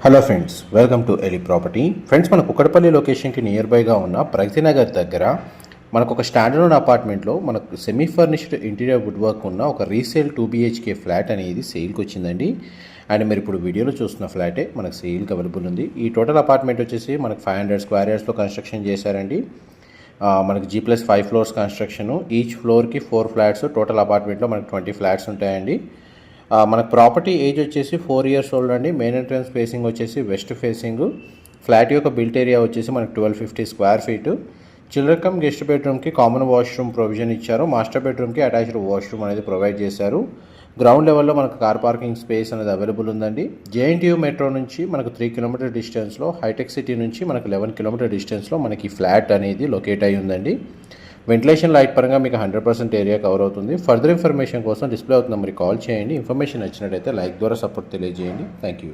Hello friends, welcome to Eli property. Friends, మన కుక్కడపల్లి లొకేషన్కి near బైగా ఉన్న ప్రగతినగర్ దగ్గర మనకు ఒక స్టాండర్డ్ అపార్ట్మెంట్లో మనకు semi furnished interior wood work ఉన్న ఒక రీసేల్ 2 BHK ఫ్లాట్ అనేది సేల్కి వచ్చిందండి. అండ్ మీరు ఇప్పుడు వీడియోలో చూస్తున్న ఫ్లాటే మనకు సేల్కి అవైలబుల్ ఉంది. ఈ టోటల్ అపార్ట్మెంట్ వచ్చేసి మనకు 500 స్క్వేర్ యార్డ్స్లో కన్స్ట్రక్షన్ చేశారండి. మనకి G+5 ఫ్లోర్స్ కన్స్ట్రక్షను. ఈచ్ ఫ్లోర్కి 4 ఫ్లాట్స్. టోటల్ అపార్ట్మెంట్లో మనకు 20 ఫ్లాట్స్ ఉంటాయండి. మనకు ప్రాపర్టీ ఏజ్ వచ్చేసి 4 years ఓల్డ్ అండి. మెయిన్ ఎంట్రన్స్ ఫేసింగ్ వచ్చేసి వెస్ట్ ఫేసింగ్. ఫ్లాట్ యొక్క బిల్ట్ ఏరియా వచ్చేసి మనకు 1250 square feet. Children come guest బెడ్రూమ్కి కామన్ వాష్రూమ్ ప్రొవిజన్ ఇచ్చారు. మాస్టర్ బెడ్రూమ్కి అటాచ్డ్ వాష్రూమ్ అనేది ప్రొవైడ్ చేశారు. గ్రౌండ్ లెవెల్లో మనకు కార్ పార్కింగ్ స్పేస్ అనేది అవైలబుల్ ఉందండి. JNTU మెట్రో నుంచి మనకు 3 kilometer డిస్టెన్స్లో, హైటెక్ సిటీ నుంచి మనకు 11 kilometer డిస్టెన్స్లో మనకి ఫ్లాట్ అనేది లొకేట్ అయి ఉందండి. వెంటిలేషన్ లైట్ పరంగా మీకు 100% ఏరియా కవర్ అవుతుంది. ఫర్దర్ ఇన్ఫర్మేషన్ కోసం డిస్ప్లే అవుతున్న నెంబర్కి కాల్ చేయండి. ఇన్ఫర్మేషన్ నచ్చినట్లయితే లైక్ ద్వారా సపోర్ట్ తెలియజేయండి. Thank you.